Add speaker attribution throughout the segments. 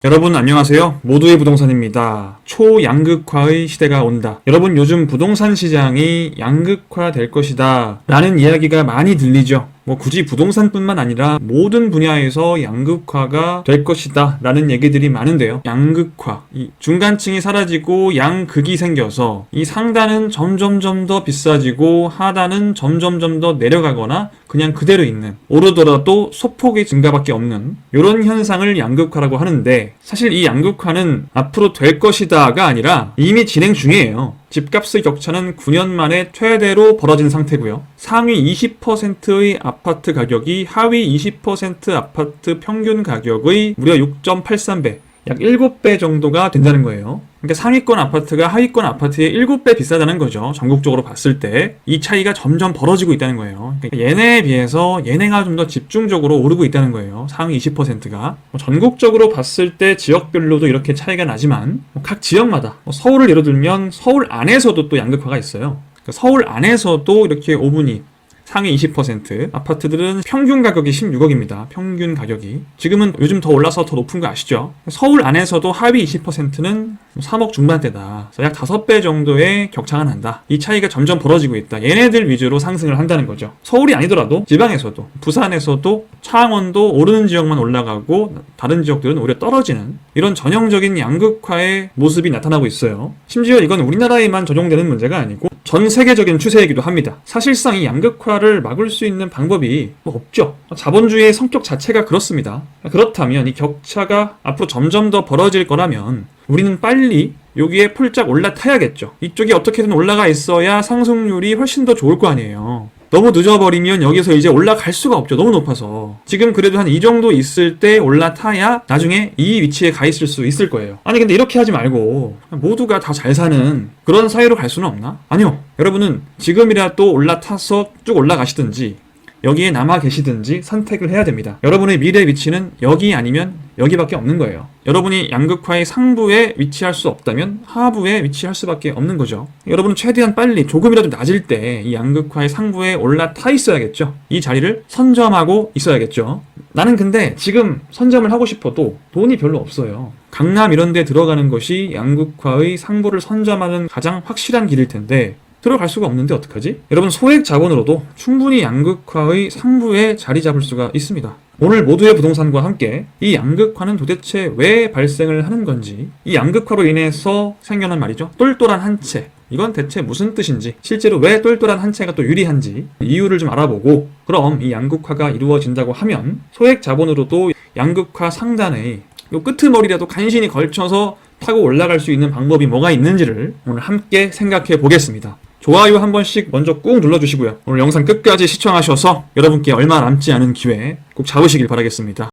Speaker 1: 여러분 안녕하세요. 모두의 부동산입니다. 초양극화의 시대가 온다. 여러분 요즘 부동산 시장이 양극화 될 것이다 라는 이야기가 많이 들리죠. 굳이 부동산뿐만 아니라 모든 분야에서 양극화가 될 것이다 라는 얘기들이 많은데요. 양극화, 이 중간층이 사라지고 양극이 생겨서 이 상단은 점점점 더 비싸지고 하단은 점점점 더 내려가거나 그냥 그대로 있는, 오르더라도 소폭의 증가밖에 없는 이런 현상을 양극화라고 하는데, 사실 이 양극화는 앞으로 될 것이다가 아니라 이미 진행 중이에요. 집값의 격차는 9년 만에 최대로 벌어진 상태고요. 상위 20%의 아파트 가격이 하위 20% 아파트 평균 가격의 무려 6.83배, 약 7배 정도가 된다는 거예요. 그러니까 상위권 아파트가 하위권 아파트의 7배 비싸다는 거죠. 전국적으로 봤을 때 이 차이가 점점 벌어지고 있다는 거예요. 그러니까 얘네에 비해서 얘네가 좀 더 집중적으로 오르고 있다는 거예요. 상위 20%가 전국적으로 봤을 때 지역별로도 이렇게 차이가 나지만 각 지역마다, 서울을 예로 들면 서울 안에서도 또 양극화가 있어요. 그러니까 서울 안에서도 이렇게 5분위 상위 20%, 아파트들은 평균 가격이 16억입니다. 평균 가격이. 지금은 요즘 더 올라서 더 높은 거 아시죠? 서울 안에서도 하위 20%는 3억 중반대다. 약 5배 정도의 격차가 난다. 이 차이가 점점 벌어지고 있다. 얘네들 위주로 상승을 한다는 거죠. 서울이 아니더라도 지방에서도, 부산에서도, 창원도 오르는 지역만 올라가고 다른 지역들은 오히려 떨어지는 이런 전형적인 양극화의 모습이 나타나고 있어요. 심지어 이건 우리나라에만 적용되는 문제가 아니고 전 세계적인 추세이기도 합니다. 사실상 이 양극화를 막을 수 있는 방법이 없죠. 자본주의의 성격 자체가 그렇습니다. 그렇다면 이 격차가 앞으로 점점 더 벌어질 거라면 우리는 빨리 여기에 폴짝 올라타야겠죠. 이쪽이 어떻게든 올라가 있어야 상승률이 훨씬 더 좋을 거 아니에요. 너무 늦어버리면 여기서 이제 올라갈 수가 없죠. 너무 높아서. 지금 그래도 한 이 정도 있을 때 올라타야 나중에 이 위치에 가 있을 수 있을 거예요. 아니 근데 이렇게 하지 말고 모두가 다 잘 사는 그런 사회로 갈 수는 없나? 아니요. 여러분은 지금이라도 올라타서 쭉 올라가시든지 여기에 남아 계시든지 선택을 해야 됩니다. 여러분의 미래 위치는 여기 아니면 여기밖에 없는 거예요. 여러분이 양극화의 상부에 위치할 수 없다면 하부에 위치할 수밖에 없는 거죠. 여러분은 최대한 빨리 조금이라도 낮을 때 이 양극화의 상부에 올라타 있어야겠죠. 이 자리를 선점하고 있어야겠죠. 나는 근데 지금 선점을 하고 싶어도 돈이 별로 없어요. 강남 이런 데 들어가는 것이 양극화의 상부를 선점하는 가장 확실한 길일 텐데 들어갈 수가 없는데 어떡하지? 여러분 소액 자본으로도 충분히 양극화의 상부에 자리 잡을 수가 있습니다. 오늘 모두의 부동산과 함께 이 양극화는 도대체 왜 발생을 하는 건지, 이 양극화로 인해서 생겨난 말이죠. 똘똘한 한 채. 이건 대체 무슨 뜻인지, 실제로 왜 똘똘한 한 채가 또 유리한지 이유를 좀 알아보고, 그럼 이 양극화가 이루어진다고 하면 소액 자본으로도 양극화 상단에 요 끄트머리라도 간신히 걸쳐서 타고 올라갈 수 있는 방법이 뭐가 있는지를 오늘 함께 생각해 보겠습니다. 좋아요 한 번씩 먼저 꾹 눌러주시고요. 오늘 영상 끝까지 시청하셔서 여러분께 얼마 남지 않은 기회 꼭 잡으시길 바라겠습니다.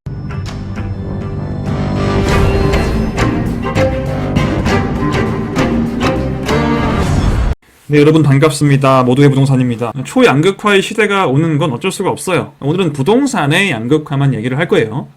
Speaker 1: 네, 여러분 반갑습니다. 모두의 부동산입니다. 초양극화의 시대가 오는 건 어쩔 수가 없어요. 오늘은 부동산의 양극화만 얘기를 할 거예요.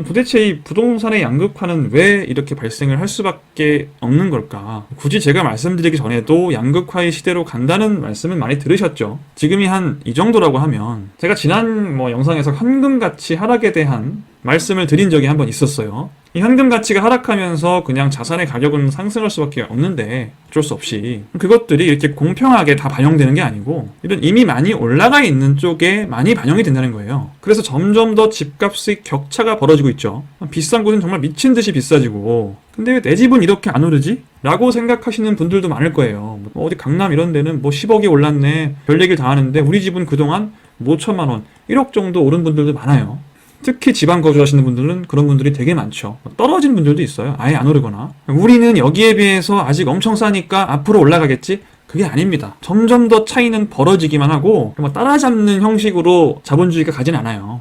Speaker 1: 도대체 이 부동산의 양극화는 왜 이렇게 발생을 할 수밖에 없는 걸까? 굳이 제가 말씀드리기 전에도 양극화의 시대로 간다는 말씀은 많이 들으셨죠? 지금이 한 이 정도라고 하면 제가 지난 영상에서 현금 가치 하락에 대한 말씀을 드린 적이 한번 있었어요. 이 현금 가치가 하락하면서 그냥 자산의 가격은 상승할 수밖에 없는데 어쩔 수 없이 그것들이 이렇게 공평하게 다 반영되는 게 아니고 이런 이미 많이 올라가 있는 쪽에 많이 반영이 된다는 거예요. 그래서 점점 더 집값의 격차가 벌어지고 있죠. 비싼 곳은 정말 미친 듯이 비싸지고, 근데 왜 내 집은 이렇게 안 오르지? 라고 생각하시는 분들도 많을 거예요. 어디 강남 이런 데는 10억이 올랐네, 별 얘기를 다 하는데 우리 집은 그동안 5천만 원, 1억 정도 오른 분들도 많아요. 특히 지방 거주하시는 분들은 그런 분들이 되게 많죠. 떨어진 분들도 있어요. 아예 안 오르거나. 우리는 여기에 비해서 아직 엄청 싸니까 앞으로 올라가겠지? 그게 아닙니다. 점점 더 차이는 벌어지기만 하고 따라잡는 형식으로 자본주의가 가진 않아요.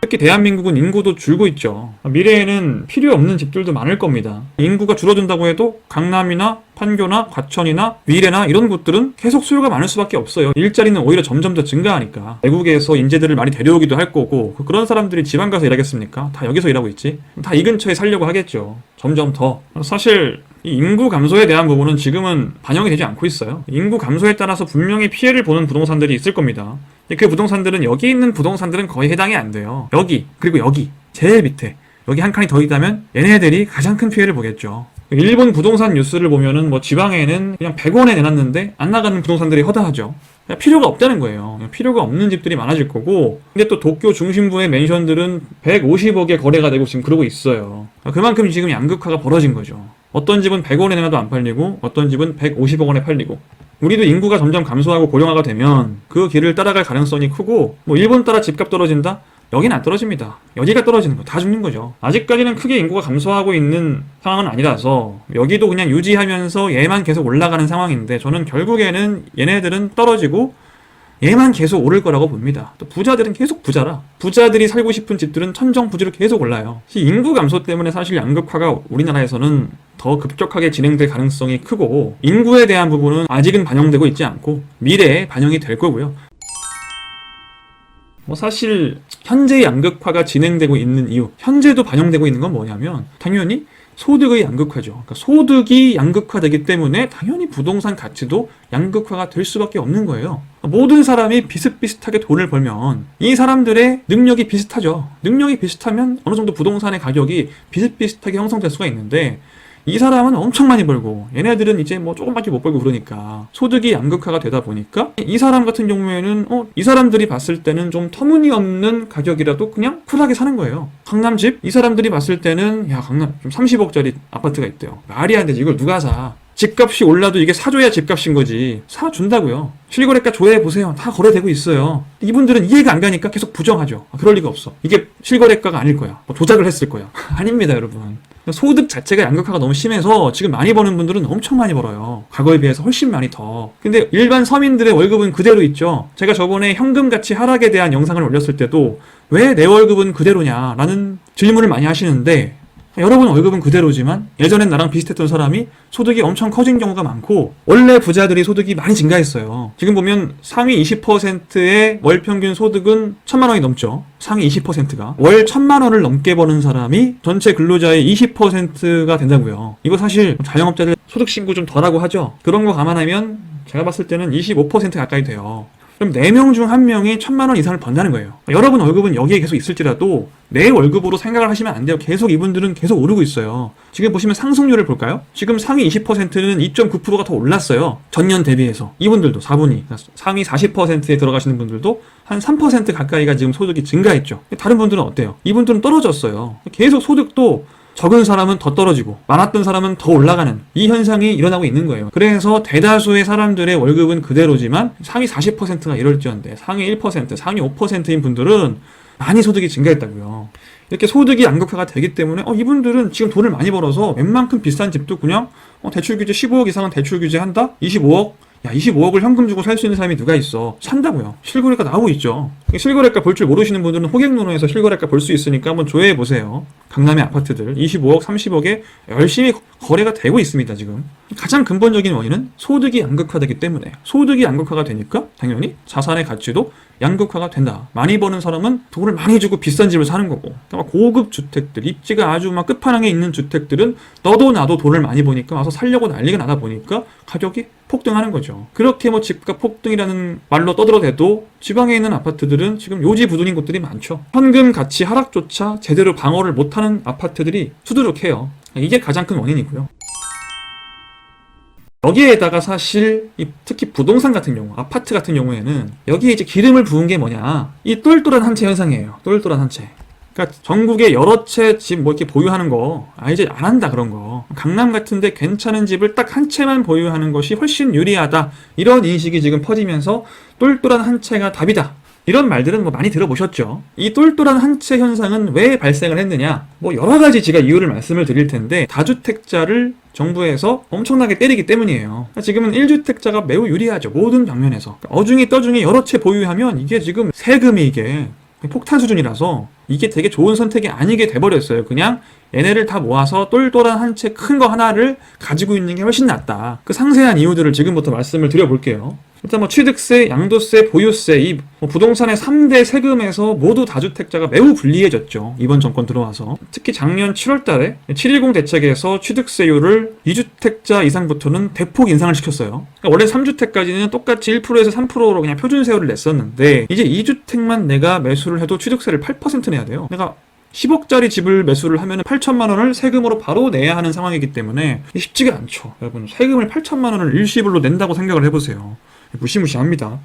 Speaker 1: 특히 대한민국은 인구도 줄고 있죠. 미래에는 필요 없는 집들도 많을 겁니다. 인구가 줄어든다고 해도 강남이나 판교나 과천이나 위례나 이런 곳들은 계속 수요가 많을 수밖에 없어요. 일자리는 오히려 점점 더 증가하니까. 외국에서 인재들을 많이 데려오기도 할 거고, 그런 사람들이 지방 가서 일하겠습니까? 다 여기서 일하고 있지. 다 이 근처에 살려고 하겠죠. 점점 더. 사실 이 인구 감소에 대한 부분은 지금은 반영이 되지 않고 있어요. 인구 감소에 따라서 분명히 피해를 보는 부동산들이 있을 겁니다. 그 부동산들은 여기 있는 부동산들은 거의 해당이 안 돼요. 여기, 그리고 여기, 제일 밑에 여기 한 칸이 더 있다면 얘네들이 가장 큰 피해를 보겠죠. 일본 부동산 뉴스를 보면은 뭐 지방에는 그냥 100원에 내놨는데 안 나가는 부동산들이 허다하죠. 필요가 없다는 거예요. 필요가 없는 집들이 많아질 거고, 근데 또 도쿄 중심부의 맨션들은 150억에 거래가 되고 지금 그러고 있어요. 그만큼 지금 양극화가 벌어진 거죠. 어떤 집은 100원에 내놔도 안 팔리고 어떤 집은 150억 원에 팔리고. 우리도 인구가 점점 감소하고 고령화가 되면 그 길을 따라갈 가능성이 크고, 뭐 일본 따라 집값 떨어진다? 여긴 안 떨어집니다. 여기가 떨어지는 거, 다 죽는 거죠. 아직까지는 크게 인구가 감소하고 있는 상황은 아니라서 여기도 그냥 유지하면서 얘만 계속 올라가는 상황인데, 저는 결국에는 얘네들은 떨어지고 얘만 계속 오를 거라고 봅니다. 또 부자들은 계속 부자라. 부자들이 살고 싶은 집들은 천정부지로 계속 올라요. 인구 감소 때문에 사실 양극화가 우리나라에서는 더 급격하게 진행될 가능성이 크고, 인구에 대한 부분은 아직은 반영되고 있지 않고 미래에 반영이 될 거고요. 뭐 사실 현재 양극화가 진행되고 있는 이유, 현재도 반영되고 있는 건 뭐냐면 당연히 소득의 양극화죠. 그러니까 소득이 양극화되기 때문에 당연히 부동산 가치도 양극화가 될 수밖에 없는 거예요. 모든 사람이 비슷비슷하게 돈을 벌면 이 사람들의 능력이 비슷하죠. 능력이 비슷하면 어느 정도 부동산의 가격이 비슷비슷하게 형성될 수가 있는데, 이 사람은 엄청 많이 벌고 얘네들은 이제 뭐 조금밖에 못 벌고 그러니까 소득이 양극화가 되다 보니까 이 사람 같은 경우에는 이 사람들이 봤을 때는 좀 터무니없는 가격이라도 그냥 쿨하게 사는 거예요. 강남집 이 사람들이 봤을 때는 야 강남 좀 30억짜리 아파트가 있대요. 말이 안 되지. 이걸 누가 사? 집값이 올라도 이게 사줘야 집값인 거지. 사준다고요. 실거래가 조회해보세요. 다 거래되고 있어요. 이분들은 이해가 안 가니까 계속 부정하죠. 그럴 리가 없어. 이게 실거래가가 아닐 거야. 뭐 조작을 했을 거야. 아닙니다, 여러분. 소득 자체가 양극화가 너무 심해서 지금 많이 버는 분들은 엄청 많이 벌어요. 과거에 비해서 훨씬 많이 더. 근데 일반 서민들의 월급은 그대로 있죠. 제가 저번에 현금 가치 하락에 대한 영상을 올렸을 때도 왜 내 월급은 그대로냐라는 질문을 많이 하시는데, 여러분 월급은 그대로지만 예전엔 나랑 비슷했던 사람이 소득이 엄청 커진 경우가 많고, 원래 부자들이 소득이 많이 증가했어요. 지금 보면 상위 20%의 월 평균 소득은 1000만 원이 넘죠. 상위 20%가 월 1000만 원을 넘게 버는 사람이 전체 근로자의 20%가 된다고요. 이거 사실 자영업자들 소득 신고 좀 덜하고 하죠. 그런 거 감안하면 제가 봤을 때는 25% 가까이 돼요. 그럼 4명 중 1명이 1000만 원 이상을 번다는 거예요. 여러분 월급은 여기에 계속 있을지라도 내 월급으로 생각을 하시면 안 돼요. 계속 이분들은 계속 오르고 있어요. 지금 보시면 상승률을 볼까요? 지금 상위 20%는 2.9%가 더 올랐어요. 전년 대비해서. 이분들도 4분이. 상위 40%에 들어가시는 분들도 한 3% 가까이가 지금 소득이 증가했죠. 다른 분들은 어때요? 이분들은 떨어졌어요. 계속 소득도 적은 사람은 더 떨어지고 많았던 사람은 더 올라가는 이 현상이 일어나고 있는 거예요. 그래서 대다수의 사람들의 월급은 그대로지만 상위 40%가 이럴지언데 상위 1%, 상위 5%인 분들은 많이 소득이 증가했다고요. 이렇게 소득이 양극화가 되기 때문에 이분들은 지금 돈을 많이 벌어서 웬만큼 비싼 집도 그냥 대출 규제 15억 이상은 대출 규제한다? 25억? 야 25억을 현금 주고 살 수 있는 사람이 누가 있어? 산다고요. 실거래가 나오고 있죠. 실거래가 볼 줄 모르시는 분들은 호객노노에서 실거래가 볼 수 있으니까 한번 조회해보세요. 강남의 아파트들 25억, 30억에 열심히 거래가 되고 있습니다. 지금 가장 근본적인 원인은 소득이 양극화되기 때문에, 소득이 양극화가 되니까 당연히 자산의 가치도 양극화가 된다. 많이 버는 사람은 돈을 많이 주고 비싼 집을 사는 거고, 그러니까 고급 주택들, 입지가 아주 막 끝판왕에 있는 주택들은 너도 나도 돈을 많이 버니까 와서 살려고 난리가 나다 보니까 가격이 폭등하는 거죠. 그렇게 뭐 집값 폭등이라는 말로 떠들어대도 지방에 있는 아파트들은 지금 요지부동인 곳들이 많죠. 현금 가치 하락조차 제대로 방어를 못하는 아파트들이 수두룩해요. 이게 가장 큰 원인이고요. 여기에다가 사실 특히 부동산 같은 경우, 아파트 같은 경우에는 여기에 이제 기름을 부은 게 뭐냐, 이 똘똘한 한 채 현상이에요. 똘똘한 한 채. 그러니까 전국에 여러 채 집 뭐 이렇게 보유하는 거 이제 안 한다. 그런 거. 강남 같은데 괜찮은 집을 딱 한 채만 보유하는 것이 훨씬 유리하다, 이런 인식이 지금 퍼지면서 똘똘한 한 채가 답이다, 이런 말들은 뭐 많이 들어보셨죠. 이 똘똘한 한 채 현상은 왜 발생을 했느냐, 뭐 여러 가지 제가 이유를 말씀을 드릴 텐데, 다주택자를 정부에서 엄청나게 때리기 때문이에요. 지금은 1주택자가 매우 유리하죠. 모든 방면에서. 어중이 떠중이 여러 채 보유하면 이게 지금 세금이 이게 폭탄 수준이라서 이게 되게 좋은 선택이 아니게 돼버렸어요. 그냥 얘네를 다 모아서 똘똘한 한 채 큰 거 하나를 가지고 있는 게 훨씬 낫다. 그 상세한 이유들을 지금부터 말씀을 드려볼게요. 일단 취득세, 양도세, 보유세 이 부동산의 3대 세금에서 모두 다주택자가 매우 불리해졌죠. 이번 정권 들어와서. 특히 작년 7월 달에 7.10 대책에서 취득세율을 2주택자 이상부터는 대폭 인상을 시켰어요. 그러니까 원래 3주택까지는 똑같이 1%에서 3%로 그냥 표준세율을 냈었는데 이제 2주택만 내가 매수를 해도 취득세를 8% 내야 돼요. 내가 10억짜리 집을 매수를 하면 8천만 원을 세금으로 바로 내야 하는 상황이기 때문에 쉽지가 않죠. 여러분 세금을 8천만 원을 일시불로 낸다고 생각을 해보세요. 무시무시합니다.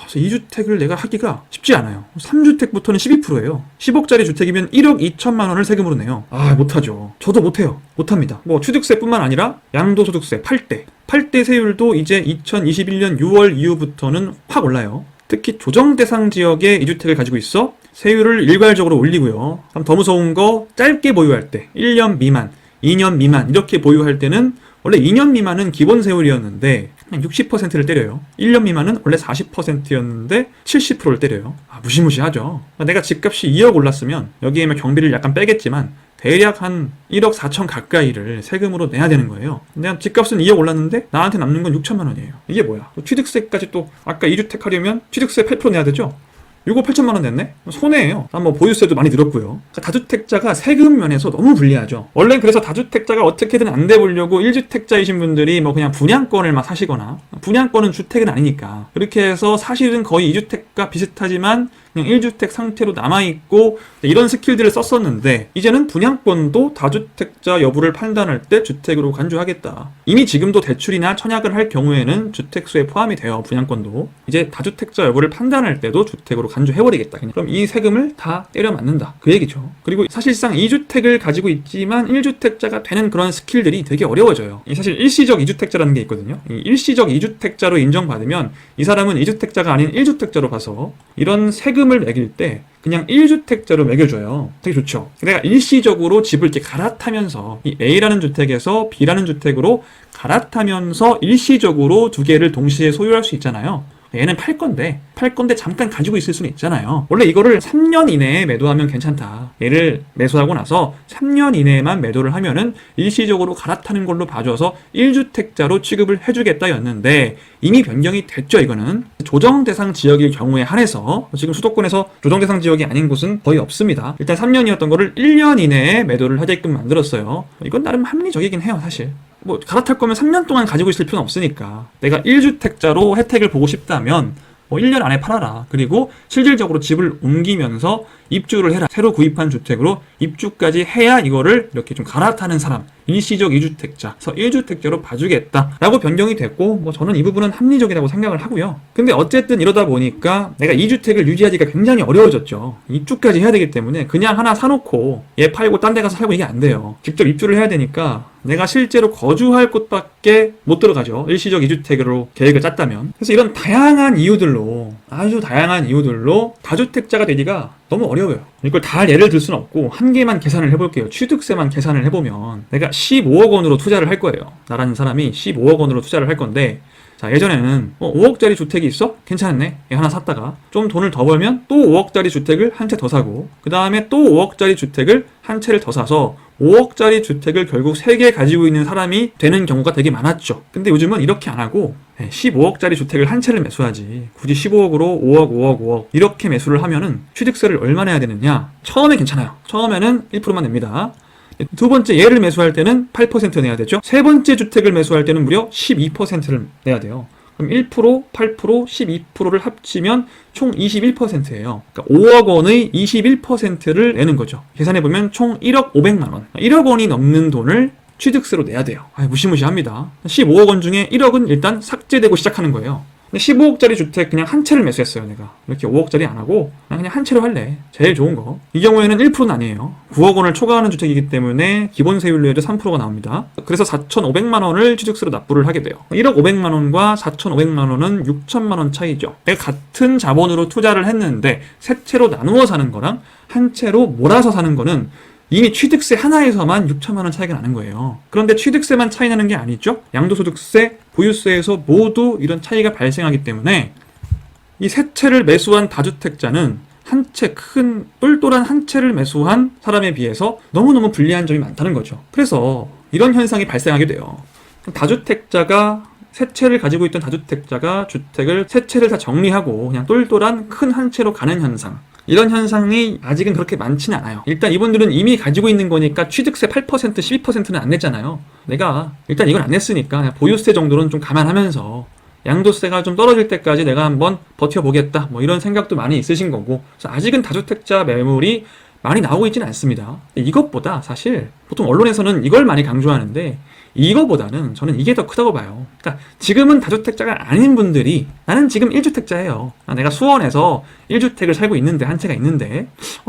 Speaker 1: 그래서 2주택을 내가 하기가 쉽지 않아요. 3주택부터는 12%예요. 10억짜리 주택이면 1억 2천만 원을 세금으로 내요. 못하죠. 저도 못해요. 못합니다. 취득세뿐만 아니라 양도소득세 8대 세율도 이제 2021년 6월 이후부터는 확 올라요. 특히 조정대상 지역에 2주택을 가지고 있어 세율을 일괄적으로 올리고요. 더 무서운 거 짧게 보유할 때 1년 미만, 2년 미만 이렇게 보유할 때는 원래 2년 미만은 기본 세율이었는데 그냥 60%를 때려요. 1년 미만은 원래 40%였는데 70%를 때려요. 무시무시하죠. 내가 집값이 2억 올랐으면 여기에 경비를 약간 빼겠지만 대략 한 1억 4천 가까이를 세금으로 내야 되는 거예요. 내가 집값은 2억 올랐는데 나한테 남는 건 6천만 원이에요. 이게 뭐야? 취득세까지 또 아까 2주택 하려면 취득세 8% 내야 되죠? 이거 8천만 원 냈네? 손해예요. 보유세도 많이 들었고요. 다주택자가 세금 면에서 너무 불리하죠. 원래 그래서 다주택자가 어떻게든 안 돼보려고 1주택자이신 분들이 그냥 분양권을 막 사시거나, 분양권은 주택은 아니니까 그렇게 해서 사실은 거의 2주택과 비슷하지만 그냥 1주택 상태로 남아있고 이런 스킬들을 썼었는데 이제는 분양권도 다주택자 여부를 판단할 때 주택으로 간주하겠다. 이미 지금도 대출이나 청약을 할 경우에는 주택수에 포함이 돼요. 분양권도. 이제 다주택자 여부를 판단할 때도 주택으로 간주해버리겠다. 그럼 이 세금을 다 때려 맞는다. 그 얘기죠. 그리고 사실상 2주택을 가지고 있지만 1주택자가 되는 그런 스킬들이 되게 어려워져요. 사실 일시적 2주택자라는 게 있거든요. 이 일시적 2주택자로 인정받으면 이 사람은 2주택자가 아닌 1주택자로 봐서 이런 세금을 매길 때 그냥 1주택자로 매겨줘요. 되게 좋죠. 내가 일시적으로 집을 이렇게 갈아타면서 이 A라는 주택에서 B라는 주택으로 갈아타면서 일시적으로 두 개를 동시에 소유할 수 있잖아요. 얘는 팔 건데 잠깐 가지고 있을 수는 있잖아요. 원래 이거를 3년 이내에 매도하면 괜찮다. 얘를 매수하고 나서 3년 이내에만 매도를 하면은 일시적으로 갈아타는 걸로 봐줘서 1주택자로 취급을 해주겠다였는데 이미 변경이 됐죠. 이거는 조정 대상 지역일 경우에 한해서 지금 수도권에서 조정 대상 지역이 아닌 곳은 거의 없습니다. 일단 3년이었던 거를 1년 이내에 매도를 하게끔 만들었어요. 이건 나름 합리적이긴 해요. 사실 갈아탈 거면 3년 동안 가지고 있을 필요는 없으니까 내가 1주택자로 혜택을 보고 싶다면 1년 안에 팔아라. 그리고 실질적으로 집을 옮기면서 입주를 해라. 새로 구입한 주택으로 입주까지 해야 이거를 이렇게 좀 갈아타는 사람, 일시적 2주택자, 1주택자로 봐주겠다라고 변경이 됐고 저는 이 부분은 합리적이라고 생각을 하고요. 근데 어쨌든 이러다 보니까 내가 2주택을 유지하기가 굉장히 어려워졌죠. 입주까지 해야 되기 때문에 그냥 하나 사놓고 얘 팔고 딴 데 가서 살고 이게 안 돼요. 직접 입주를 해야 되니까 내가 실제로 거주할 곳밖에 못 들어가죠. 일시적 2주택으로 계획을 짰다면. 그래서 이런 아주 다양한 이유들로 다주택자가 되기가 너무 어려워요. 이걸 다 예를 들 수는 없고 한 개만 계산을 해볼게요. 취득세만 계산을 해보면 내가 15억 원으로 투자를 할 거예요. 나라는 사람이 15억 원으로 투자를 할 건데 자, 예전에는 5억짜리 주택이 있어? 괜찮네. 얘 하나 샀다가 좀 돈을 더 벌면 또 5억짜리 주택을 한 채 더 사고 그 다음에 또 5억짜리 주택을 한 채를 더 사서 5억짜리 주택을 결국 3개 가지고 있는 사람이 되는 경우가 되게 많았죠. 근데 요즘은 이렇게 안 하고 15억짜리 주택을 한 채를 매수하지. 굳이 15억으로 5억 이렇게 매수를 하면은 취득세를 얼마 내야 되느냐? 처음에 괜찮아요. 처음에는 1%만 냅니다. 두 번째 얘를 매수할 때는 8% 내야 되죠. 세 번째 주택을 매수할 때는 무려 12%를 내야 돼요. 그럼 1%, 8%, 12%를 합치면 총 21%예요. 그러니까 5억 원의 21%를 내는 거죠. 계산해보면 총 1억 500만 원. 1억 원이 넘는 돈을 취득세로 내야 돼요. 무시무시합니다. 15억 원 중에 1억은 일단 삭제되고 시작하는 거예요. 근데 15억짜리 주택 그냥 한 채를 매수했어요. 내가 이렇게 5억짜리 안 하고 그냥 한 채로 할래. 제일 좋은 거. 이 경우에는 1%는 아니에요. 9억 원을 초과하는 주택이기 때문에 기본 세율로 해도 3%가 나옵니다. 그래서 4,500만 원을 취득세로 납부를 하게 돼요. 1억 500만 원과 4,500만 원은 6천만 원 차이죠. 내가 같은 자본으로 투자를 했는데 세 채로 나누어 사는 거랑 한 채로 몰아서 사는 거는 이미 취득세 하나에서만 6천만 원 차이가 나는 거예요. 그런데 취득세만 차이 나는 게 아니죠. 양도소득세, 보유세에서 모두 이런 차이가 발생하기 때문에 이 세 채를 매수한 다주택자는 한 채 큰 똘똘한 한 채를 매수한 사람에 비해서 너무너무 불리한 점이 많다는 거죠. 그래서 이런 현상이 발생하게 돼요. 다주택자가 세 채를 가지고 있던 다주택자가 주택을 세 채를 다 정리하고 그냥 똘똘한 큰 한 채로 가는 현상. 이런 현상이 아직은 그렇게 많지는 않아요. 일단 이분들은 이미 가지고 있는 거니까 취득세 8%, 12%는 안 냈잖아요. 내가 일단 이건 안 냈으니까 그냥 보유세 정도는 좀 감안하면서 양도세가 좀 떨어질 때까지 내가 한번 버텨보겠다. 뭐 이런 생각도 많이 있으신 거고. 그래서 아직은 다주택자 매물이 많이 나오고 있지는 않습니다. 이것보다 사실 보통 언론에서는 이걸 많이 강조하는데 이거보다는 저는 이게 더 크다고 봐요. 그러니까 지금은 다주택자가 아닌 분들이 나는 지금 1주택자예요. 내가 수원에서 1주택을 살고 있는데 한 채가 있는데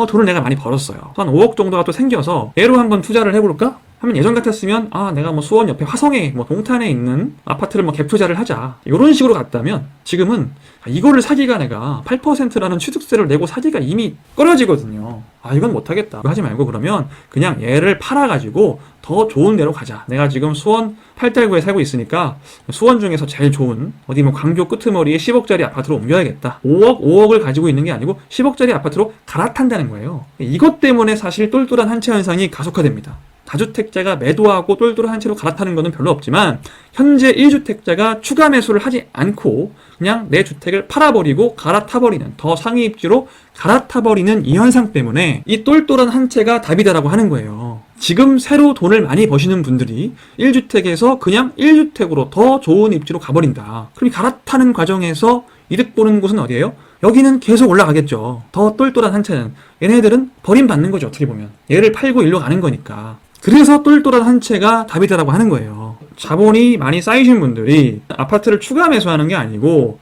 Speaker 1: 돈을 내가 많이 벌었어요. 한 5억 정도가 또 생겨서 얘로 한번 투자를 해볼까? 하면 예전 같았으면 내가 뭐 수원 옆에 화성에 뭐 동탄에 있는 아파트를 뭐 갭투자를 하자 이런 식으로 갔다면 지금은 이거를 사기가 내가 8%라는 취득세를 내고 사기가 이미 꺼려지거든요. 이건 못하겠다. 하지 말고 그러면 그냥 얘를 팔아가지고 더 좋은 데로 가자. 내가 지금 수원 팔달구에 살고 있으니까 수원 중에서 제일 좋은 어디 뭐 광교 끄트머리에 10억짜리 아파트로 옮겨야겠다. 5억을 가지고 있는 게 아니고 10억짜리 아파트로 갈아탄다는 거예요. 이것 때문에 사실 똘똘한 한 채 현상이 가속화됩니다. 다주택자가 매도하고 똘똘한 한 채로 갈아타는 거는 별로 없지만 현재 1주택자가 추가 매수를 하지 않고 그냥 내 주택을 팔아버리고 갈아타버리는 더 상위 입지로 갈아타버리는 이 현상 때문에 이 똘똘한 한 채가 답이다라고 하는 거예요. 지금 새로 돈을 많이 버시는 분들이 1주택에서 그냥 1주택으로 더 좋은 입지로 가버린다. 그럼 이 갈아타는 과정에서 이득 보는 곳은 어디예요? 여기는 계속 올라가겠죠. 더 똘똘한 한 채는 얘네들은 버림받는 거죠. 어떻게 보면 얘를 팔고 일로 가는 거니까. 그래서 똘똘한 한 채가 답이다라고 하는 거예요. 자본이 많이 쌓이신 분들이 아파트를 추가 매수하는 게 아니고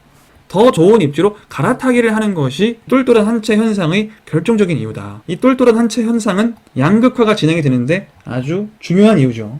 Speaker 1: 더 좋은 입지로 갈아타기를 하는 것이 똘똘한 한 채 현상의 결정적인 이유다. 이 똘똘한 한 채 현상은 양극화가 진행이 되는데 아주 중요한 이유죠.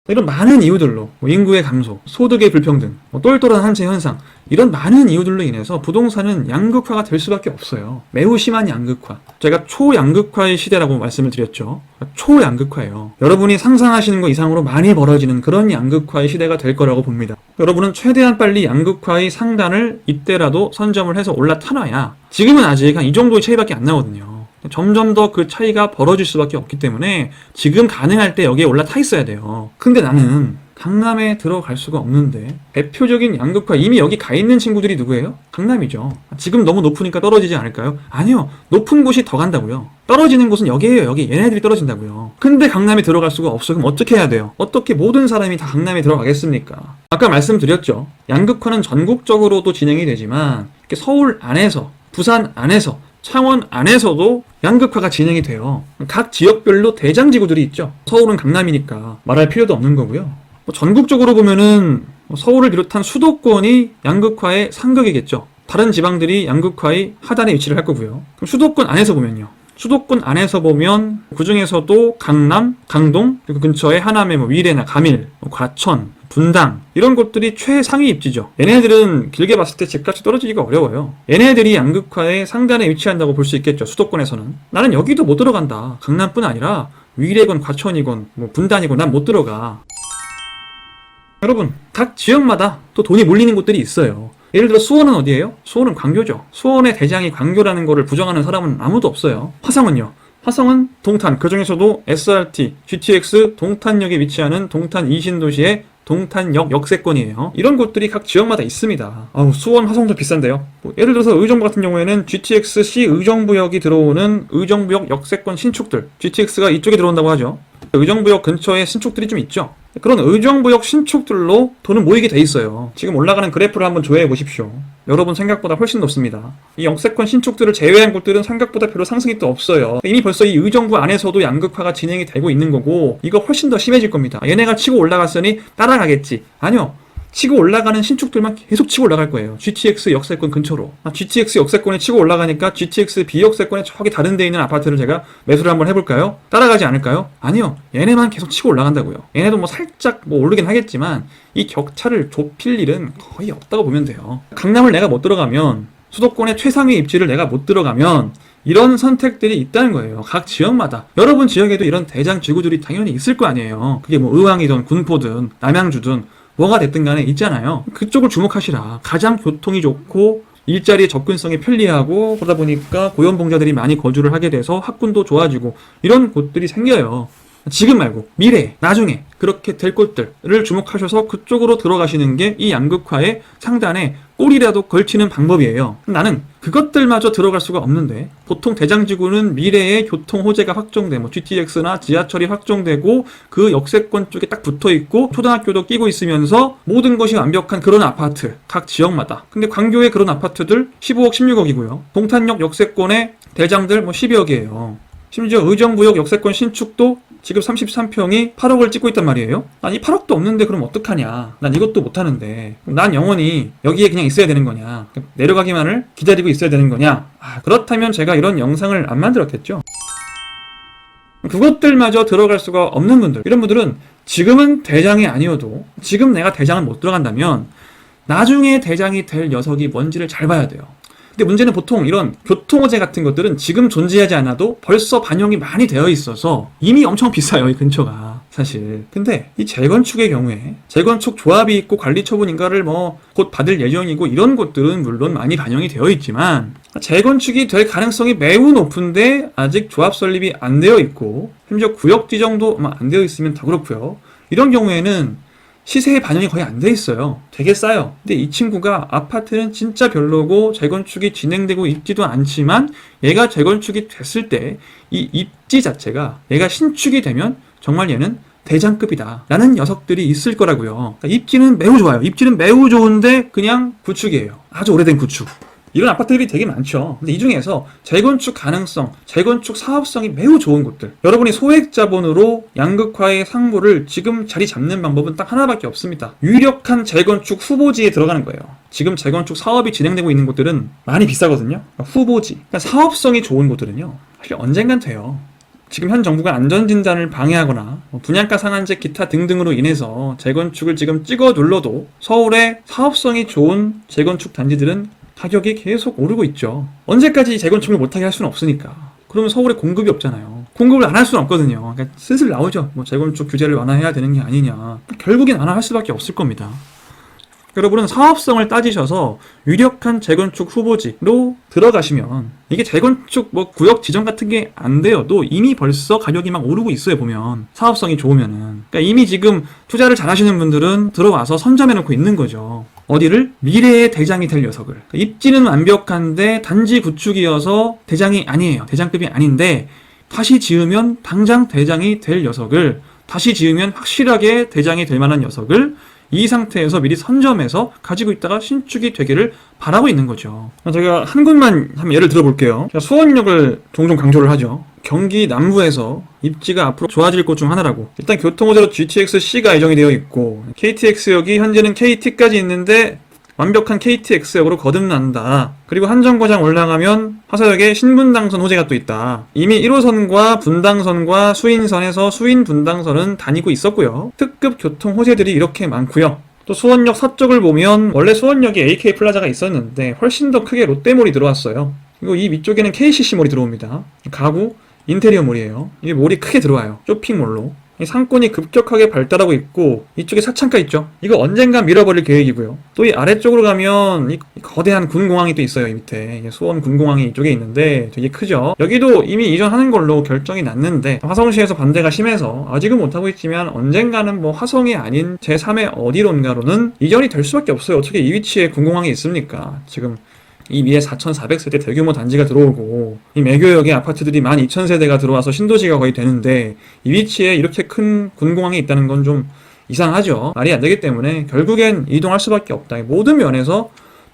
Speaker 1: 이런 많은 이유들로 인구의 감소, 소득의 불평등, 똘똘한 한 채 현상 이런 많은 이유들로 인해서 부동산은 양극화가 될 수밖에 없어요. 매우 심한 양극화. 제가 초양극화의 시대라고 말씀을 드렸죠. 초양극화예요. 여러분이 상상하시는 것 이상으로 많이 벌어지는 그런 양극화의 시대가 될 거라고 봅니다. 여러분은 최대한 빨리 양극화의 상단을 이때라도 선점을 해서 올라타놔야 지금은 아직 한 이 정도의 차이밖에 안 나거든요. 점점 더 그 차이가 벌어질 수밖에 없기 때문에 지금 가능할 때 여기에 올라타 있어야 돼요. 근데 나는 강남에 들어갈 수가 없는데 대표적인 양극화 이미 여기 가 있는 친구들이 누구예요? 강남이죠. 지금 너무 높으니까 떨어지지 않을까요? 아니요. 높은 곳이 더 간다고요. 떨어지는 곳은 여기예요. 여기 얘네들이 떨어진다고요. 근데 강남에 들어갈 수가 없어. 그럼 어떻게 해야 돼요? 어떻게 모든 사람이 다 강남에 들어가겠습니까? 아까 말씀드렸죠. 양극화는 전국적으로도 진행이 되지만 이렇게 서울 안에서 부산 안에서 창원 안에서도 양극화가 진행이 돼요. 각 지역별로 대장지구들이 있죠. 서울은 강남이니까 말할 필요도 없는 거고요. 전국적으로 보면은 서울을 비롯한 수도권이 양극화의 상극이겠죠. 다른 지방들이 양극화의 하단에 위치를 할 거고요. 그럼 수도권 안에서 보면요. 수도권 안에서 보면 그 중에서도 강남, 강동, 그리고 근처에 하남의 위례나 가밀, 과천, 분당 이런 곳들이 최상위 입지죠. 얘네들은 길게 봤을 때 집값이 떨어지기가 어려워요. 얘네들이 양극화의 상단에 위치한다고 볼 수 있겠죠. 수도권에서는. 나는 여기도 못 들어간다. 강남뿐 아니라 위례건 과천이건 분당이건 난 못 들어가. 여러분, 각 지역마다 또 돈이 몰리는 곳들이 있어요. 예를 들어 수원은 어디예요? 수원은 광교죠. 수원의 대장이 광교라는 거를 부정하는 사람은 아무도 없어요. 화성은요? 화성은 동탄, 그 중에서도 SRT, GTX 동탄역에 위치하는 동탄 이신도시의 동탄역 역세권이에요. 이런 곳들이 각 지역마다 있습니다. 수원, 화성도 비싼데요. 예를 들어서 의정부 같은 경우에는 GTX-C 의정부역이 들어오는 의정부역 역세권 신축들, GTX가 이쪽에 들어온다고 하죠. 의정부역 근처에 신축들이 좀 있죠. 그런 의정부역 신축들로 돈은 모이게 돼 있어요. 지금 올라가는 그래프를 한번 조회해 보십시오. 여러분 생각보다 훨씬 높습니다. 이 역세권 신축들을 제외한 곳들은 생각보다 별로 상승이 또 없어요. 이미 벌써 이 의정부 안에서도 양극화가 진행이 되고 있는 거고 이거 훨씬 더 심해질 겁니다. 얘네가 치고 올라갔으니 따라가겠지. 아니요. 치고 올라가는 신축들만 계속 치고 올라갈 거예요. GTX 역세권 근처로. GTX 역세권에 치고 올라가니까 GTX 비역세권에 저기 다른 데 있는 아파트를 제가 매수를 한번 해볼까요? 따라가지 않을까요? 아니요. 얘네만 계속 치고 올라간다고요. 얘네도 살짝 오르긴 하겠지만 이 격차를 좁힐 일은 거의 없다고 보면 돼요. 강남을 내가 못 들어가면 수도권의 최상위 입지를 내가 못 들어가면 이런 선택들이 있다는 거예요. 각 지역마다. 여러분 지역에도 이런 대장 지구들이 당연히 있을 거 아니에요. 그게 의왕이든 군포든 남양주든 뭐가 됐든 간에 있잖아요. 그쪽을 주목하시라. 가장 교통이 좋고 일자리의 접근성이 편리하고 그러다 보니까 고연봉자들이 많이 거주를 하게 돼서 학군도 좋아지고 이런 곳들이 생겨요. 지금 말고 미래에, 나중에 그렇게 될 곳들을 주목하셔서 그쪽으로 들어가시는 게 이 양극화의 상단에 꼬리라도 걸치는 방법이에요. 나는 그것들마저 들어갈 수가 없는데, 보통 대장지구는 미래에 교통 호재가 확정돼, 뭐 GTX나 지하철이 확정되고 그 역세권 쪽에 딱 붙어있고 초등학교도 끼고 있으면서 모든 것이 완벽한 그런 아파트, 각 지역마다. 근데 광교의 그런 아파트들 15억, 16억이고요. 동탄역 역세권의 대장들 뭐 12억이에요. 심지어 의정부역 역세권 신축도 지금 33평이 8억을 찍고 있단 말이에요. 난 이 8억도 없는데 그럼 어떡하냐. 난 이것도 못하는데 난 영원히 여기에 그냥 있어야 되는 거냐. 내려가기만을 기다리고 있어야 되는 거냐. 그렇다면 제가 이런 영상을 안 만들었겠죠. 그것들마저 들어갈 수가 없는 분들, 이런 분들은 지금은 대장이 아니어도, 지금 내가 대장을 못 들어간다면 나중에 대장이 될 녀석이 뭔지를 잘 봐야 돼요. 근데 문제는 보통 이런 교통호재 같은 것들은 지금 존재하지 않아도 벌써 반영이 많이 되어 있어서 이미 엄청 비싸요, 이 근처가 사실. 근데 이 재건축의 경우에 재건축 조합이 있고 관리 처분인가를 뭐 곧 받을 예정이고 이런 곳들은 물론 많이 반영이 되어 있지만 재건축이 될 가능성이 매우 높은데 아직 조합 설립이 안 되어 있고 심지어 구역 지정도 안 되어 있으면 더 그렇고요. 이런 경우에는 시세에 반영이 거의 안 돼 있어요. 되게 싸요. 근데 이 친구가 아파트는 진짜 별로고 재건축이 진행되고 있지도 않지만 얘가 재건축이 됐을 때 이 입지 자체가 얘가 신축이 되면 정말 얘는 대장급이다 라는 녀석들이 있을 거라고요. 그러니까 입지는 매우 좋아요. 입지는 매우 좋은데 그냥 구축이에요. 아주 오래된 구축. 이런 아파트들이 되게 많죠. 근데 이 중에서 재건축 가능성, 재건축 사업성이 매우 좋은 곳들, 여러분이 소액 자본으로 양극화의 상부를 지금 자리 잡는 방법은 딱 하나밖에 없습니다. 유력한 재건축 후보지에 들어가는 거예요. 지금 재건축 사업이 진행되고 있는 곳들은 많이 비싸거든요. 그러니까 후보지, 그러니까 사업성이 좋은 곳들은요 사실 언젠간 돼요. 지금 현 정부가 안전진단을 방해하거나 분양가 상한제 기타 등등으로 인해서 재건축을 지금 찍어 눌러도 서울의 사업성이 좋은 재건축 단지들은 가격이 계속 오르고 있죠. 언제까지 재건축을 못하게 할 수는 없으니까. 그러면 서울에 공급이 없잖아요. 공급을 안 할 수는 없거든요. 그러니까 슬슬 나오죠. 뭐 재건축 규제를 완화해야 되는 게 아니냐. 결국엔 완화할 수밖에 없을 겁니다. 여러분은 사업성을 따지셔서 유력한 재건축 후보지로 들어가시면 이게 재건축 뭐 구역 지정 같은 게 안 되어도 이미 벌써 가격이 막 오르고 있어요. 보면 사업성이 좋으면은. 그러니까 이미 지금 투자를 잘 하시는 분들은 들어와서 선점해 놓고 있는 거죠. 어디를? 미래의 대장이 될 녀석을. 입지는 완벽한데 단지 구축이어서 대장이 아니에요. 대장급이 아닌데 다시 지으면 당장 대장이 될 녀석을, 다시 지으면 확실하게 대장이 될 만한 녀석을 이 상태에서 미리 선점해서 가지고 있다가 신축이 되기를 바라고 있는 거죠. 제가 한 곳만 한번 예를 들어볼게요. 수원역을 종종 강조를 하죠. 경기 남부에서 입지가 앞으로 좋아질 곳 중 하나라고. 일단 교통호재로 GTX-C가 예정이 되어 있고 KTX역이 현재는 KT까지 있는데 완벽한 KTX역으로 거듭난다. 그리고 한정거장 올라가면 화서역에 신분당선 호재가 또 있다. 이미 1호선과 분당선과 수인선에서 수인분당선은 다니고 있었고요. 특급 교통 호재들이 이렇게 많고요. 또 수원역 서쪽을 보면 원래 수원역에 AK 플라자가 있었는데 훨씬 더 크게 롯데몰이 들어왔어요. 그리고 이 위쪽에는 KCC몰이 들어옵니다. 가구, 인테리어몰이에요. 이게 몰이 크게 들어와요. 쇼핑몰로. 이 상권이 급격하게 발달하고 있고 이쪽에 사창가 있죠. 이거 언젠간 밀어버릴 계획이고요. 또 이 아래쪽으로 가면 이 거대한 군공항이 또 있어요. 이 밑에 수원 군공항이 이쪽에 있는데 되게 크죠. 여기도 이미 이전하는 걸로 결정이 났는데 화성시에서 반대가 심해서 아직은 못하고 있지만 언젠가는 뭐 화성이 아닌 제3의 어디론가로는 이전이 될 수밖에 없어요. 어떻게 이 위치에 군공항이 있습니까? 지금 이 위에 4,400세대 대규모 단지가 들어오고 이 매교역에 아파트들이 12,000세대가 들어와서 신도시가 거의 되는데 이 위치에 이렇게 큰 군공항이 있다는 건 좀 이상하죠. 말이 안 되기 때문에 결국엔 이동할 수밖에 없다. 모든 면에서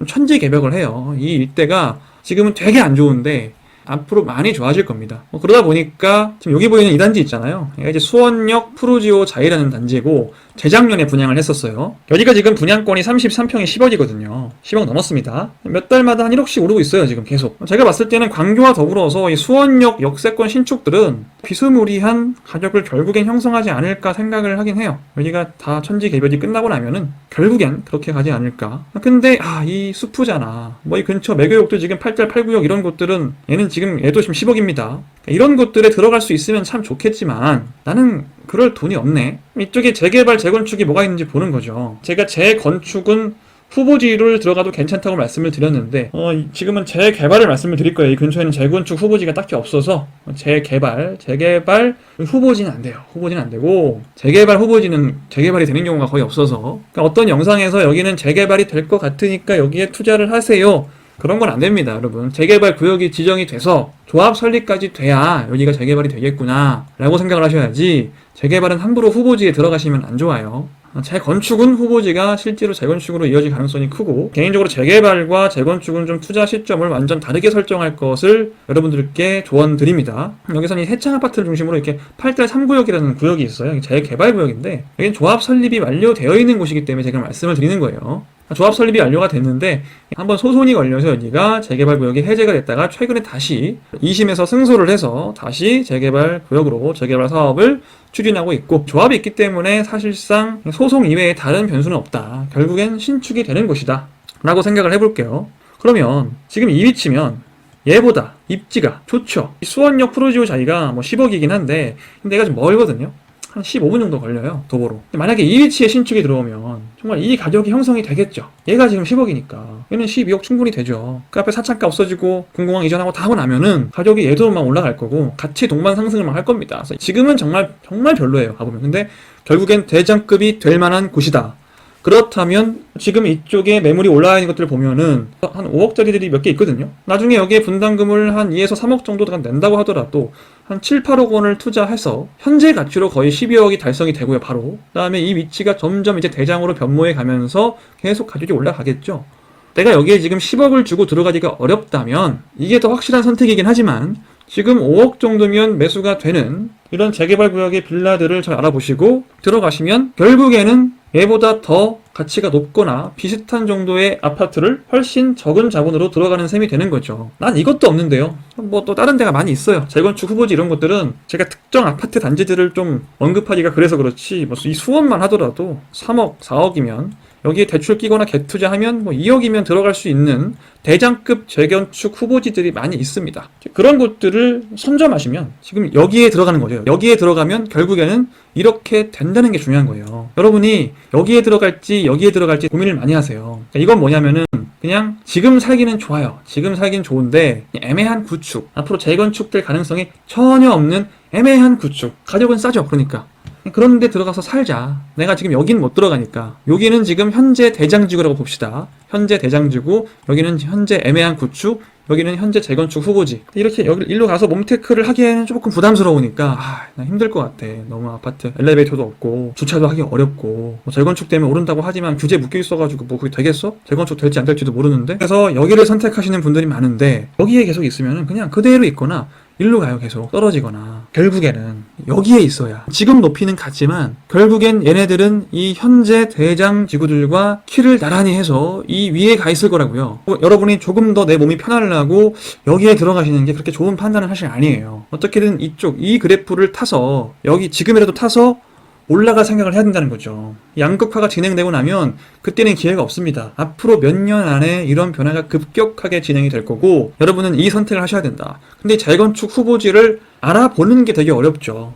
Speaker 1: 천지개벽을 해요. 이 일대가 지금은 되게 안 좋은데 앞으로 많이 좋아질 겁니다. 그러다 보니까 지금 여기 보이는 이 단지 있잖아요. 얘가 이제 수원역 푸르지오 자이라는 단지고 재작년에 분양을 했었어요. 여기가 지금 분양권이 33평에 10억이거든요. 10억 넘었습니다. 몇 달마다 한 1억씩 오르고 있어요. 지금 계속. 제가 봤을 때는 광교와 더불어서 이 수원역 역세권 신축들은 비스무리한 가격을 결국엔 형성하지 않을까 생각을 하긴 해요. 여기가 다 천지개벽이 끝나고 나면은 결국엔 그렇게 가지 않을까. 근데 이 수프잖아. 뭐 이 근처 매교역도 지금 8달 8구역 이런 곳들은 얘는 지금 얘도 지금 10억입니다. 이런 곳들에 들어갈 수 있으면 참 좋겠지만 나는 그럴 돈이 없네. 이쪽에 재개발, 재건축이 뭐가 있는지 보는 거죠. 제가 재건축은 후보지를 들어가도 괜찮다고 말씀을 드렸는데 지금은 재개발을 말씀을 드릴 거예요. 이 근처에는 재건축 후보지가 딱히 없어서 재개발 후보지는 안 돼요. 후보지는 안 되고 재개발 후보지는 재개발이 되는 경우가 거의 없어서 그러니까 어떤 영상에서 여기는 재개발이 될 것 같으니까 여기에 투자를 하세요. 그런 건 안 됩니다, 여러분. 재개발 구역이 지정이 돼서 조합 설립까지 돼야 여기가 재개발이 되겠구나 라고 생각을 하셔야지 재개발은 함부로 후보지에 들어가시면 안 좋아요. 재건축은 후보지가 실제로 재건축으로 이어질 가능성이 크고 개인적으로 재개발과 재건축은 좀 투자 시점을 완전 다르게 설정할 것을 여러분들께 조언드립니다. 여기서는 이 해창 아파트를 중심으로 이렇게 8달 3구역이라는 구역이 있어요. 재개발 구역인데 여기는 조합 설립이 완료되어 있는 곳이기 때문에 제가 말씀을 드리는 거예요. 조합 설립이 완료가 됐는데 한번 소송이 걸려서 여기가 재개발 구역이 해제가 됐다가 최근에 다시 2심에서 승소를 해서 다시 재개발 구역으로 재개발 사업을 추진하고 있고 조합이 있기 때문에 사실상 소송 이외에 다른 변수는 없다. 결국엔 신축이 되는 것이다 라고 생각을 해볼게요. 그러면 지금 이 위치면 얘보다 입지가 좋죠. 수원역 프로지오 자리가 뭐 10억이긴 한데 내가 좀 멀거든요. 한 15분 정도 걸려요, 도보로. 만약에 이 위치에 신축이 들어오면 정말 이 가격이 형성이 되겠죠. 얘가 지금 10억이니까 얘는 12억 충분히 되죠. 그 앞에 사창가 없어지고 군공항 이전하고 다 하고 나면은 가격이 얘도 막 올라갈 거고 같이 동반 상승을 막 할 겁니다. 그래서 지금은 정말 별로예요, 가보면. 근데 결국엔 대장급이 될 만한 곳이다. 그렇다면 지금 이쪽에 매물이 올라와 있는 것들을 보면은 한 5억짜리들이 몇 개 있거든요. 나중에 여기에 분담금을 한 2에서 3억 정도 낸다고 하더라도 한 7, 8억 원을 투자해서 현재 가치로 거의 12억이 달성이 되고요, 바로. 그 다음에 이 위치가 점점 이제 대장으로 변모해 가면서 계속 가격이 올라가겠죠. 내가 여기에 지금 10억을 주고 들어가기가 어렵다면 이게 더 확실한 선택이긴 하지만 지금 5억 정도면 매수가 되는 이런 재개발 구역의 빌라들을 잘 알아보시고 들어가시면 결국에는 얘보다 더 가치가 높거나 비슷한 정도의 아파트를 훨씬 적은 자본으로 들어가는 셈이 되는 거죠. 난 이것도 없는데요. 뭐 또 다른 데가 많이 있어요. 재건축 후보지 이런 것들은 제가 특정 아파트 단지들을 좀 언급하기가 그래서 그렇지 뭐 이 수원만 하더라도 3억, 4억이면 여기에 대출 끼거나 갭투자하면 뭐 2억이면 들어갈 수 있는 대장급 재건축 후보지들이 많이 있습니다. 그런 곳들을 선점하시면 지금 여기에 들어가는 거죠. 여기에 들어가면 결국에는 이렇게 된다는 게 중요한 거예요. 여러분이 여기에 들어갈지 여기에 들어갈지 고민을 많이 하세요. 이건 뭐냐면은 그냥 지금 살기는 좋아요. 지금 살기는 좋은데 애매한 구축, 앞으로 재건축될 가능성이 전혀 없는 애매한 구축. 가격은 싸죠. 그러니까 그런데 들어가서 살자. 내가 지금 여긴 못 들어가니까. 여기는 지금 현재 대장지구라고 봅시다. 현재 대장지구, 여기는 현재 애매한 구축, 여기는 현재 재건축 후보지. 이렇게 여기 일로 가서 몸테크를 하기에는 조금 부담스러우니까 나 힘들 것 같아. 너무 아파트 엘리베이터도 없고 주차도 하기 어렵고 뭐 재건축 때문에 오른다고 하지만 규제 묶여 있어가지고 뭐 그게 되겠어? 재건축 될지 안 될지도 모르는데. 그래서 여기를 선택하시는 분들이 많은데 여기에 계속 있으면 그냥 그대로 있거나 일로 가요. 계속 떨어지거나 결국에는 여기에 있어야 지금 높이는 같지만 결국엔 얘네들은 이 현재 대장 지구들과 키를 나란히 해서 이 위에 가 있을 거라고요. 여러분이 조금 더 내 몸이 편하려고 여기에 들어가시는 게 그렇게 좋은 판단은 사실 아니에요. 어떻게든 이쪽 이 그래프를 타서 여기 지금이라도 타서 올라갈 생각을 해야 된다는 거죠. 양극화가 진행되고 나면 그때는 기회가 없습니다. 앞으로 몇 년 안에 이런 변화가 급격하게 진행이 될 거고 여러분은 이 선택을 하셔야 된다. 근데 재건축 후보지를 알아보는 게 되게 어렵죠.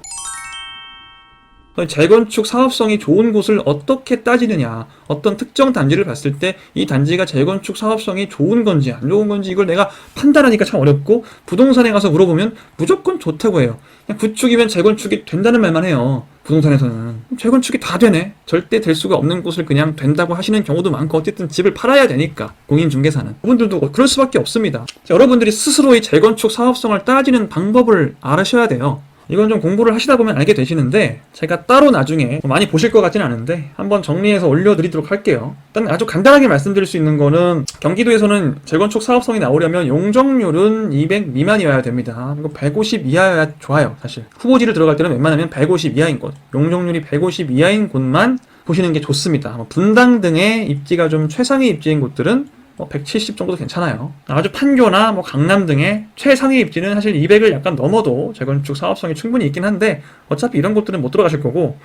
Speaker 1: 재건축 사업성이 좋은 곳을 어떻게 따지느냐, 어떤 특정 단지를 봤을 때 이 단지가 재건축 사업성이 좋은 건지 안 좋은 건지 이걸 내가 판단하니까 참 어렵고 부동산에 가서 물어보면 무조건 좋다고 해요. 그냥 구축이면 재건축이 된다는 말만 해요. 부동산에서는 재건축이 다 되네, 절대 될 수가 없는 곳을 그냥 된다고 하시는 경우도 많고 어쨌든 집을 팔아야 되니까 공인중개사는 그분들도 그럴 수밖에 없습니다. 여러분들이 스스로 이 재건축 사업성을 따지는 방법을 알으셔야 돼요. 이건 좀 공부를 하시다 보면 알게 되시는데 제가 따로 나중에 많이 보실 것 같지는 않은데 한번 정리해서 올려드리도록 할게요. 일단 아주 간단하게 말씀드릴 수 있는 거는 경기도에서는 재건축 사업성이 나오려면 용적률은 200 미만이어야 됩니다. 이거 150 이하여야 좋아요. 사실 후보지를 들어갈 때는 웬만하면 150 이하인 곳, 용적률이 150 이하인 곳만 보시는 게 좋습니다. 분당 등의 입지가 좀 최상위 입지인 곳들은 170 정도도 괜찮아요. 아주 판교나 강남 등의 최상위 입지는 사실 200을 약간 넘어도 재건축 사업성이 충분히 있긴 한데 어차피 이런 곳들은 못 들어가실 거고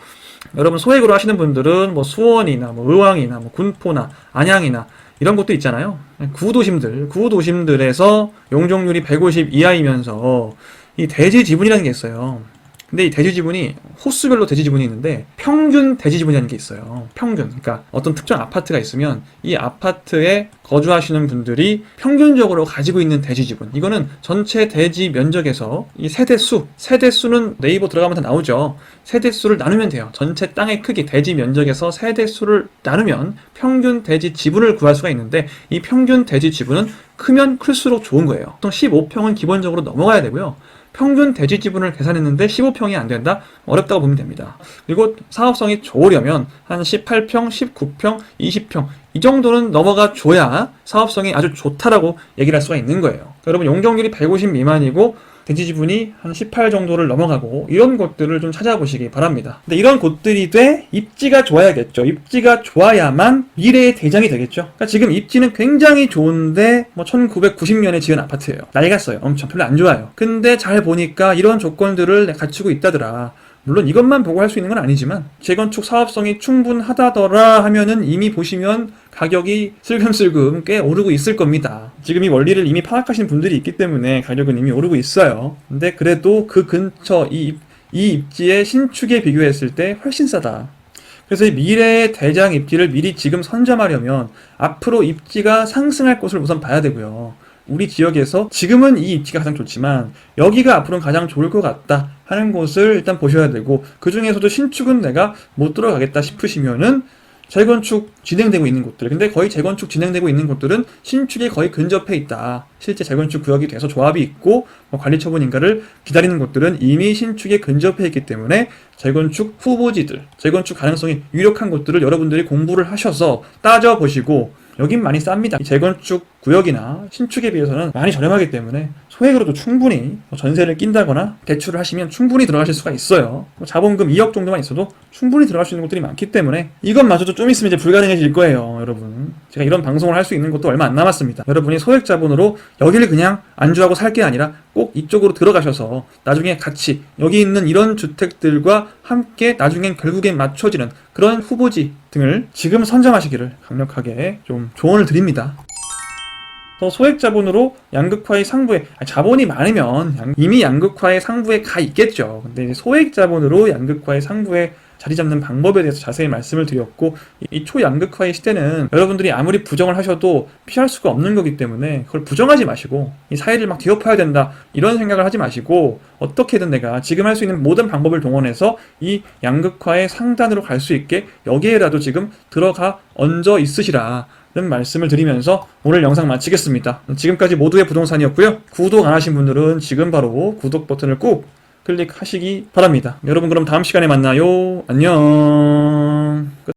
Speaker 1: 여러분 소액으로 하시는 분들은 수원이나 의왕이나 군포나 안양이나 이런 곳도 있잖아요. 구도심들에서 용적률이 150 이하이면서 이 대지 지분이라는 게 있어요. 근데 이 대지 지분이 호수별로 대지 지분이 있는데 평균 대지 지분이라는 게 있어요. 평균. 그러니까 어떤 특정 아파트가 있으면 이 아파트에 거주하시는 분들이 평균적으로 가지고 있는 대지 지분. 이거는 전체 대지 면적에서 이 세대수는 네이버 들어가면 다 나오죠. 세대수를 나누면 돼요. 전체 땅의 크기, 대지 면적에서 세대수를 나누면 평균 대지 지분을 구할 수가 있는데 이 평균 대지 지분은 크면 클수록 좋은 거예요. 보통 15평은 기본적으로 넘어가야 되고요. 평균 대지 지분을 계산했는데 15평이 안 된다? 어렵다고 보면 됩니다. 그리고 사업성이 좋으려면 한 18평, 19평, 20평 이 정도는 넘어가 줘야 사업성이 아주 좋다라고 얘기를 할 수가 있는 거예요. 그러니까 여러분 용적률이 150 미만이고 대지 지분이 한 18 정도를 넘어가고 이런 곳들을 좀 찾아보시기 바랍니다. 근데 이런 곳들이 돼 입지가 좋아야겠죠. 입지가 좋아야만 미래의 대장이 되겠죠. 그러니까 지금 입지는 굉장히 좋은데 1990년에 지은 아파트예요. 낡았어요. 엄청 별로 안 좋아요. 근데 잘 보니까 이런 조건들을 갖추고 있다더라. 물론 이것만 보고 할 수 있는 건 아니지만 재건축 사업성이 충분하다더라 하면은 이미 보시면 가격이 슬금슬금 꽤 오르고 있을 겁니다. 지금 이 원리를 이미 파악하신 분들이 있기 때문에 가격은 이미 오르고 있어요. 근데 그래도 그 근처 이 입지의 신축에 비교했을 때 훨씬 싸다. 그래서 이 미래의 대장 입지를 미리 지금 선점하려면 앞으로 입지가 상승할 곳을 우선 봐야 되고요. 우리 지역에서 지금은 이 입지가 가장 좋지만 여기가 앞으로는 가장 좋을 것 같다 하는 곳을 일단 보셔야 되고, 그 중에서도 신축은 내가 못 들어가겠다 싶으시면은 재건축 진행되고 있는 곳들, 근데 거의 재건축 진행되고 있는 곳들은 신축에 거의 근접해 있다. 실제 재건축 구역이 돼서 조합이 있고 관리 처분 인가를 기다리는 곳들은 이미 신축에 근접해 있기 때문에 재건축 후보지들, 재건축 가능성이 유력한 곳들을 여러분들이 공부를 하셔서 따져보시고, 여긴 많이 쌉니다. 재건축 구역이나 신축에 비해서는 많이 저렴하기 때문에 소액으로도 충분히 전세를 낀다거나 대출을 하시면 충분히 들어가실 수가 있어요. 자본금 2억 정도만 있어도 충분히 들어갈 수 있는 곳들이 많기 때문에 이것마저도 좀 있으면 이제 불가능해질 거예요, 여러분. 제가 이런 방송을 할 수 있는 것도 얼마 안 남았습니다. 여러분이 소액 자본으로 여기를 그냥 안주하고 살 게 아니라 꼭 이쪽으로 들어가셔서 나중에 같이 여기 있는 이런 주택들과 함께 나중엔 결국엔 맞춰지는 그런 후보지 등을 지금 선점하시기를 강력하게 좀 조언을 드립니다. 소액 자본으로 양극화의 상부에, 자본이 많으면 이미 양극화의 상부에 가 있겠죠. 근데 소액 자본으로 양극화의 상부에 자리 잡는 방법에 대해서 자세히 말씀을 드렸고, 이 초양극화의 시대는 여러분들이 아무리 부정을 하셔도 피할 수가 없는 거기 때문에 그걸 부정하지 마시고 이 사회를 막 뒤엎어야 된다 이런 생각을 하지 마시고, 어떻게든 내가 지금 할 수 있는 모든 방법을 동원해서 이 양극화의 상단으로 갈 수 있게 여기에라도 지금 들어가 얹어 있으시라 는 말씀을 드리면서 오늘 영상 마치겠습니다. 지금까지 모두의 부동산이었고요. 구독 안 하신 분들은 지금 바로 구독 버튼을 꾹 클릭하시기 바랍니다. 여러분 그럼 다음 시간에 만나요. 안녕.